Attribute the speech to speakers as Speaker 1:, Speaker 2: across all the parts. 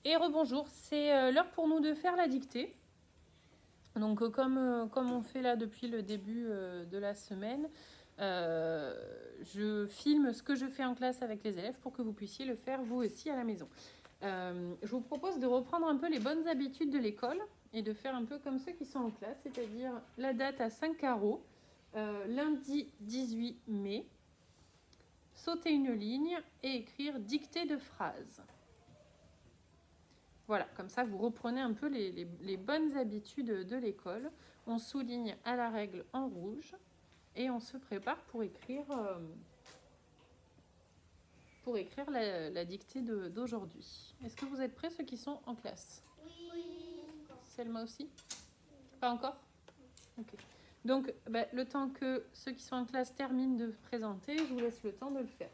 Speaker 1: Et rebonjour, c'est l'heure pour nous de faire la dictée. Donc comme on fait là depuis le début de la semaine, je filme ce que je fais en classe avec les élèves pour que vous puissiez le faire vous aussi à la maison. Je vous propose de reprendre un peu les bonnes habitudes de l'école et de faire un peu comme ceux qui sont en classe, c'est-à-dire la date à 5 carreaux, lundi 18 mai, sauter une ligne et écrire dictée de phrases. Voilà, comme ça, vous reprenez un peu les bonnes habitudes de l'école. On souligne à la règle en rouge et on se prépare pour écrire la dictée d'aujourd'hui. Est-ce que vous êtes prêts, ceux qui sont en classe?
Speaker 2: Oui.
Speaker 1: Selma aussi? Pas encore? Ok. Donc, le temps que ceux qui sont en classe terminent de présenter, je vous laisse le temps de le faire.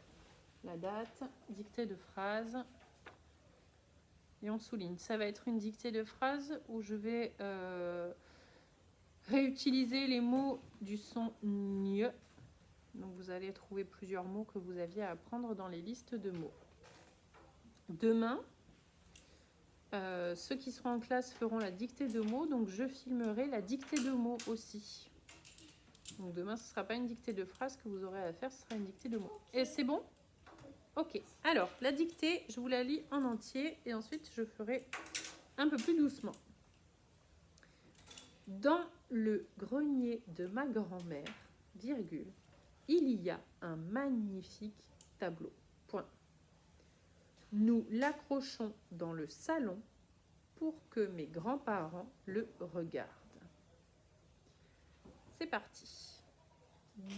Speaker 1: La date, dictée de phrases. Et on souligne. Ça va être une dictée de phrases où je vais réutiliser les mots du son gne. Donc vous allez trouver plusieurs mots que vous aviez à apprendre dans les listes de mots. Demain, ceux qui seront en classe feront la dictée de mots, donc je filmerai la dictée de mots aussi. Donc demain, ce ne sera pas une dictée de phrases que vous aurez à faire, ce sera une dictée de mots. Et c'est bon? Ok. Alors, la dictée, je vous la lis en entier et ensuite je ferai un peu plus doucement. Dans le grenier de ma grand-mère, virgule, il y a un magnifique tableau. Point. Nous l'accrochons dans le salon pour que mes grands-parents le regardent. C'est parti.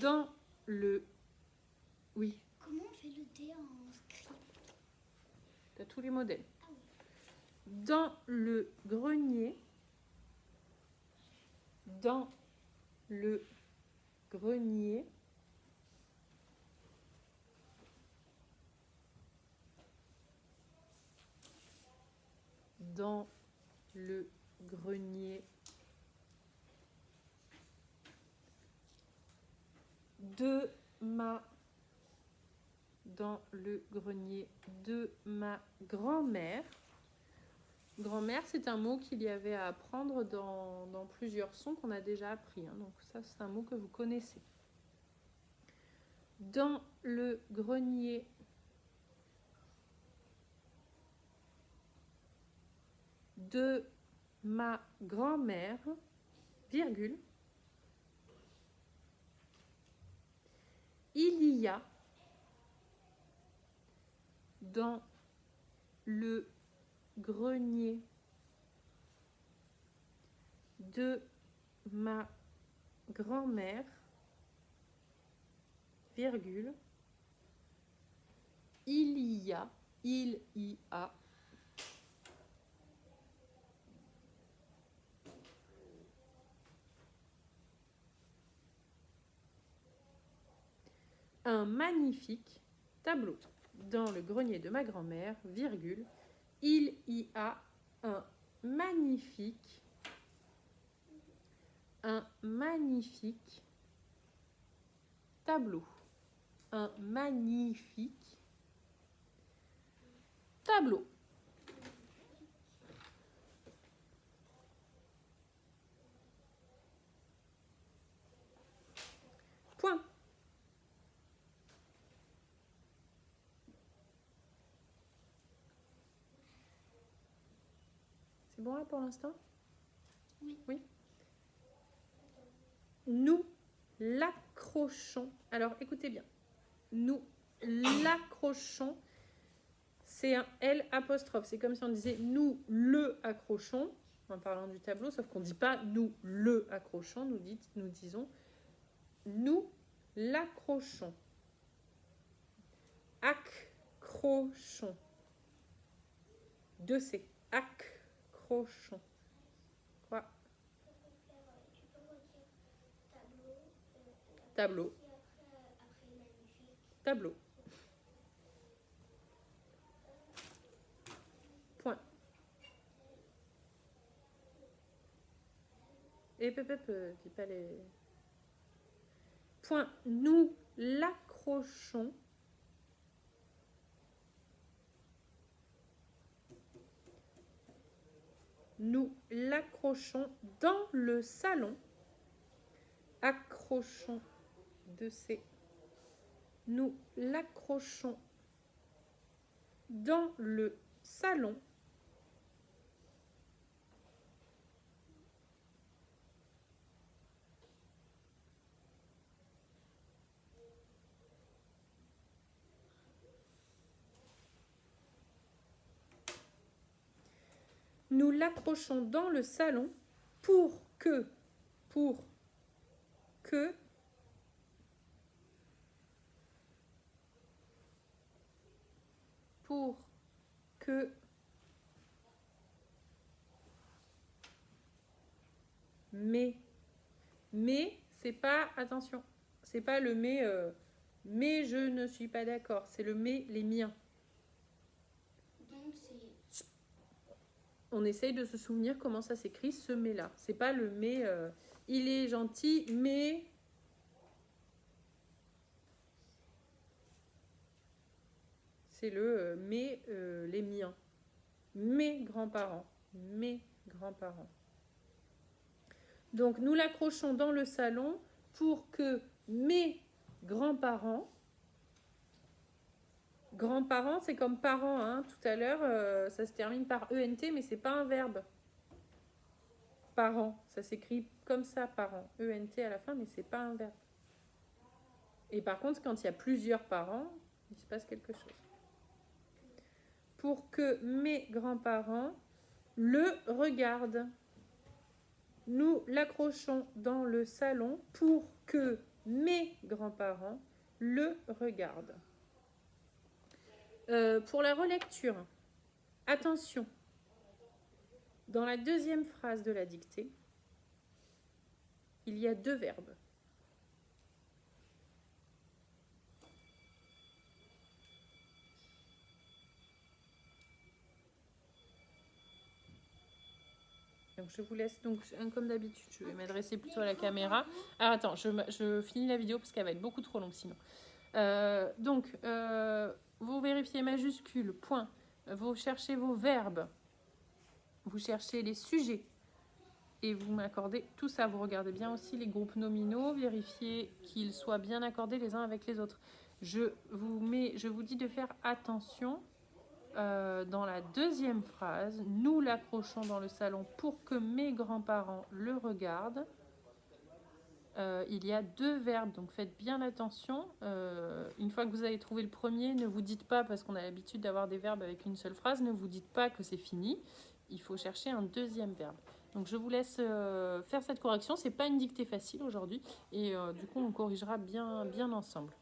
Speaker 1: Dans le... Oui.
Speaker 2: Comment on fait le D en script?
Speaker 1: Tu as tous les modèles. Dans le grenier... Dans le grenier... Dans le grenier de ma grand-mère. Grand-mère, c'est un mot qu'il y avait à apprendre dans plusieurs sons qu'on a déjà appris. Donc ça, c'est un mot que vous connaissez. Dans le grenier de ma grand-mère, virgule, il y a dans le grenier de ma grand-mère, virgule, il y a un magnifique tableau. Dans le grenier de ma grand-mère, virgule, il y a un magnifique tableau. Un magnifique tableau. Point. C'est bon là pour l'instant? Oui. Nous l'accrochons. Alors écoutez bien. Nous l'accrochons. C'est un L apostrophe. C'est comme si on disait nous le accrochons en parlant du tableau, sauf qu'on ne dit pas nous le accrochons. Nous disons nous l'accrochons. Accrochons. Deux C. Accrochons. Quoi? Tableau. Tableau. Point. Et dis pas les... Point. Nous l'accrochons Nous l'accrochons dans le salon. Accrochons de C. Nous l'accrochons dans le salon. Nous l'accrochons dans le salon pour que mais c'est pas, attention, c'est pas le mais je ne suis pas d'accord, c'est le mais les miens.
Speaker 2: Donc c'est...
Speaker 1: On essaye de se souvenir comment ça s'écrit ce mais là. C'est pas le mais il est gentil, mais c'est le mais les miens. Mes grands-parents. Mes grands-parents. Donc nous l'accrochons dans le salon pour que mes grands-parents, grands-parents c'est comme parents, hein, tout à l'heure ça se termine par ENT mais c'est pas un verbe. Parents, ça s'écrit comme ça, parents, ENT à la fin mais c'est pas un verbe. Et par contre quand il y a plusieurs parents, il se passe quelque chose. Pour que mes grands-parents le regardent. Nous l'accrochons dans le salon pour que mes grands-parents le regardent. Pour la relecture, attention, dans la deuxième phrase de la dictée, il y a deux verbes. Donc je vous laisse, donc comme d'habitude, je vais m'adresser plutôt à la caméra. Alors attends, je finis la vidéo parce qu'elle va être beaucoup trop longue sinon. Vous vérifiez majuscule, point. Vous cherchez vos verbes. Vous cherchez les sujets. Et vous m'accordez tout ça. Vous regardez bien aussi les groupes nominaux. Vérifiez qu'ils soient bien accordés les uns avec les autres. Je vous dis de faire attention. Dans la deuxième phrase, nous l'accrochons dans le salon pour que mes grands-parents le regardent. Il y a deux verbes, donc faites bien attention. Une fois que vous avez trouvé le premier, ne vous dites pas, parce qu'on a l'habitude d'avoir des verbes avec une seule phrase, ne vous dites pas que c'est fini. Il faut chercher un deuxième verbe. Donc je vous laisse faire cette correction. C'est pas une dictée facile aujourd'hui et du coup on corrigera bien ensemble.